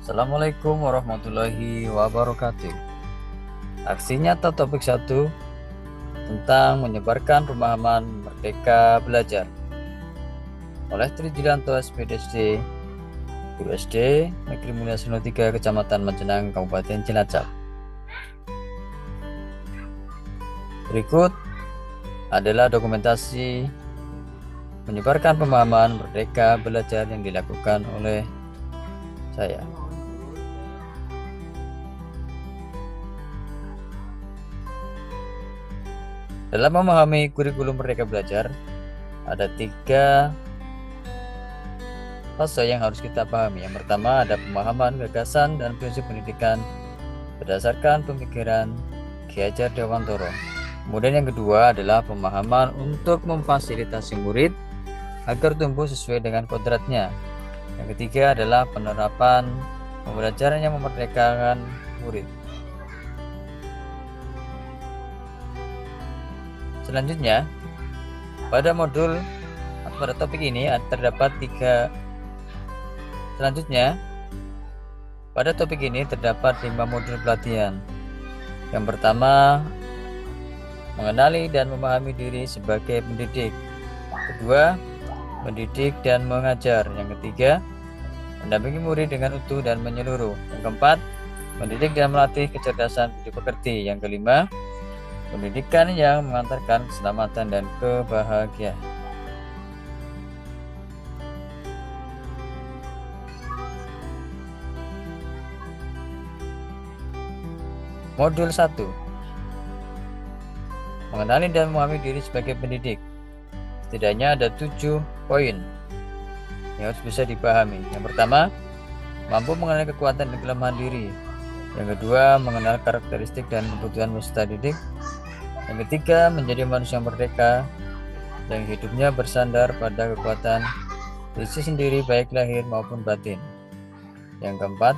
Assalamualaikum warahmatullahi wabarakatuh. Aksi nyata topik 1 tentang menyebarkan pemahaman Merdeka Belajar oleh Tri Julianto SPDSD, Guru SD Negeri Mulia 03 Kecamatan Majenang, Kabupaten Cilacap. Berikut adalah dokumentasi menyebarkan pemahaman Merdeka Belajar yang dilakukan oleh saya. Dalam memahami kurikulum Merdeka Belajar, ada 3 fase yang harus kita pahami. Yang pertama ada pemahaman, gagasan, dan prinsip pendidikan berdasarkan pemikiran Ki Hajar Dewantoro. Kemudian yang kedua adalah pemahaman untuk memfasilitasi murid agar tumbuh sesuai dengan kodratnya. Yang ketiga adalah penerapan pembelajaran yang memerdekakan murid. Selanjutnya, pada topik ini terdapat 5 modul pelatihan. Yang pertama, mengenali dan memahami diri sebagai pendidik. Kedua, mendidik dan mengajar. Yang ketiga, mendampingi murid dengan utuh dan menyeluruh. Yang keempat, mendidik dan melatih kecerdasan budi pekerti. Yang kelima, pendidikan yang mengantarkan keselamatan dan kebahagiaan. Modul 1. Mengenali dan memahami diri sebagai pendidik. Setidaknya ada 7 poin yang harus bisa dipahami. Yang pertama, mampu mengenali kekuatan dan kelemahan diri. Yang kedua, mengenal karakteristik dan kebutuhan peserta didik. Yang ketiga, menjadi manusia yang merdeka yang hidupnya bersandar pada kekuatan diri sendiri baik lahir maupun batin. Yang keempat,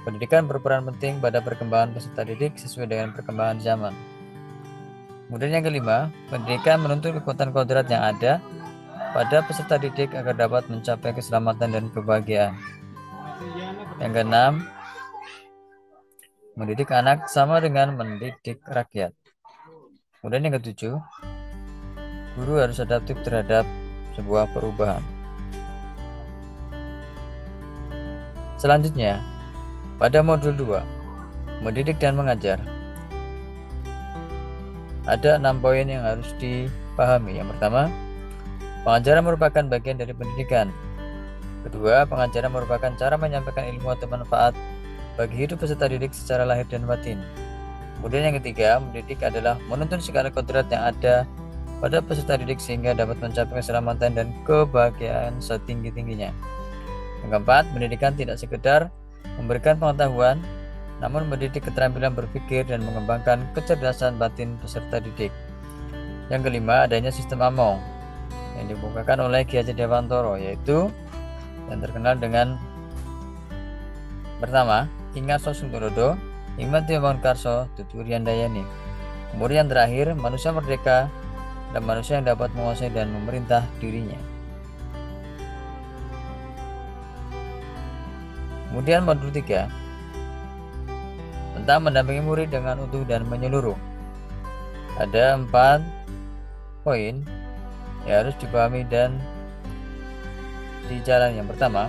pendidikan berperan penting pada perkembangan peserta didik sesuai dengan perkembangan zaman. Kemudian yang kelima, pendidikan menuntut kekuatan kodrat yang ada pada peserta didik agar dapat mencapai keselamatan dan kebahagiaan. Yang keenam, mendidik anak sama dengan mendidik rakyat. Kemudian yang ketujuh, guru harus adaptif terhadap sebuah perubahan. Selanjutnya, pada modul 2, mendidik dan mengajar. Ada 6 poin yang harus dipahami. Yang pertama, pengajaran merupakan bagian dari pendidikan. Kedua, pengajaran merupakan cara menyampaikan ilmu atau manfaat bagi hidup peserta didik secara lahir dan batin. Kemudian yang ketiga, mendidik adalah menuntun segala kodrat yang ada pada peserta didik sehingga dapat mencapai keselamatan dan kebahagiaan setinggi-tingginya. Yang keempat, pendidikan tidak sekedar memberikan pengetahuan, namun mendidik keterampilan berpikir dan mengembangkan kecerdasan batin peserta didik. Yang kelima, adanya sistem AMONG yang dibukakan oleh Ki Hajar Dewantoro, yaitu yang terkenal dengan pertama, Ingarso Sungturodo, Hikmat Bangunkarso, Tuturi Handayani. Kemudian yang terakhir, manusia merdeka dan manusia yang dapat menguasai dan memerintah dirinya. Kemudian modul 3 tentang mendampingi murid dengan utuh dan menyeluruh. Ada 4 poin yang harus dipahami dan dijalani. Yang pertama,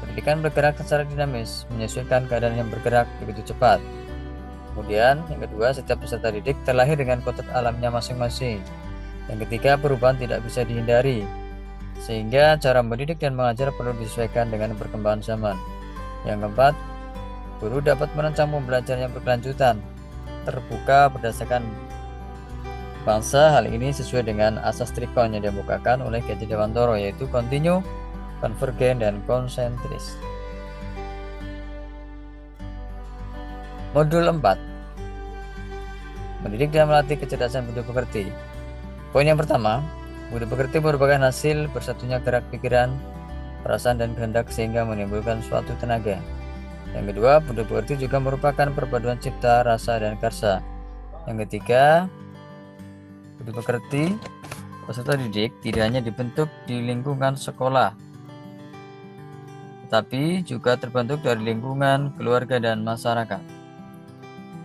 pendidikan bergerak secara dinamis, menyesuaikan keadaan yang bergerak begitu cepat. Kemudian, yang kedua, setiap peserta didik terlahir dengan kodrat alamnya masing-masing. Yang ketiga, perubahan tidak bisa dihindari, sehingga cara mendidik dan mengajar perlu disesuaikan dengan perkembangan zaman. Yang keempat, guru dapat merancang pembelajaran yang berkelanjutan, terbuka berdasarkan bangsa. Hal ini sesuai dengan asas trikon yang dibukakan oleh Ki Hajar Dewantoro, yaitu kontinu, konvergen, dan konsentris. Modul 4, mendidik dan melatih kecerdasan budi pekerti. Poin yang pertama, budi pekerti merupakan hasil bersatunya gerak pikiran, perasaan, dan kehendak sehingga menimbulkan suatu tenaga. Yang kedua, budi pekerti juga merupakan perpaduan cipta, rasa, dan karsa. Yang ketiga, budi pekerti peserta didik tidak hanya dibentuk di lingkungan sekolah, tetapi juga terbentuk dari lingkungan, keluarga, dan masyarakat.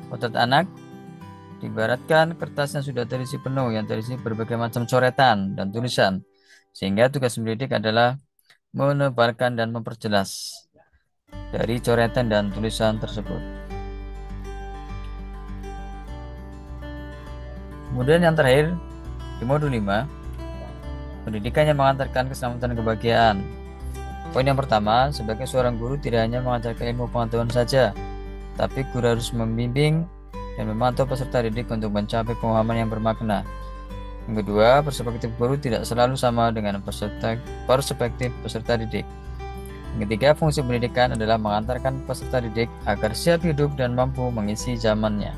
Potret anak diibaratkan kertas yang sudah terisi penuh, yang terisi berbagai macam coretan dan tulisan, sehingga tugas mendidik adalah menebalkan dan memperjelas dari coretan dan tulisan tersebut. Kemudian yang terakhir, di modul 5, pendidikan yang mengantarkan keselamatan dan kebahagiaan. Poin yang pertama, sebagai seorang guru tidak hanya mengajarkan ilmu pengetahuan saja, tapi guru harus membimbing dan memantau peserta didik untuk mencapai pemahaman yang bermakna. Yang kedua, perspektif guru tidak selalu sama dengan perspektif peserta didik. Yang ketiga, fungsi pendidikan adalah mengantarkan peserta didik agar siap hidup dan mampu mengisi zamannya.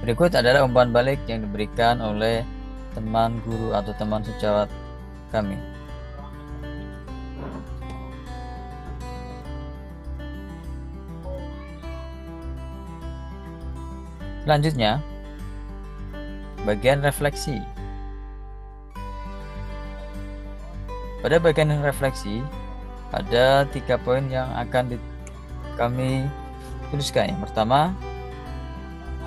Berikut adalah umpan balik yang diberikan oleh teman guru atau teman sejawat kami. Selanjutnya, bagian refleksi. Pada bagian refleksi, ada 3 poin yang akan kami tuliskan. Yang pertama,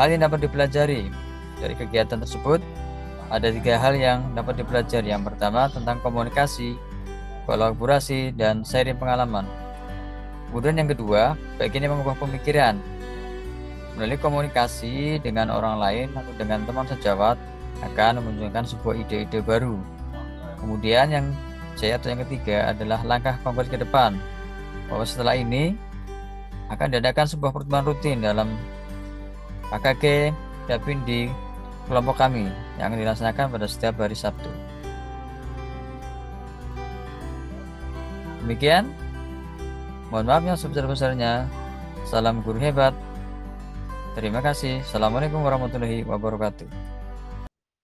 hal yang dapat dipelajari dari kegiatan tersebut. Ada 3 hal yang dapat dipelajari. Yang pertama, tentang komunikasi, kolaborasi, dan sharing pengalaman. Kemudian yang kedua, bagian yang mengubah pemikiran. Melalui komunikasi dengan orang lain atau dengan teman sejawat akan memunculkan sebuah ide-ide baru. Kemudian yang C atau yang ketiga adalah langkah konkret ke depan, bahwa setelah ini akan diadakan sebuah pertemuan rutin dalam KKG Dapin di kelompok kami yang dilaksanakan pada setiap hari Sabtu. Demikian, mohon maaf yang sebesar-besarnya. Salam guru hebat. Terima kasih. Assalamualaikum warahmatullahi wabarakatuh.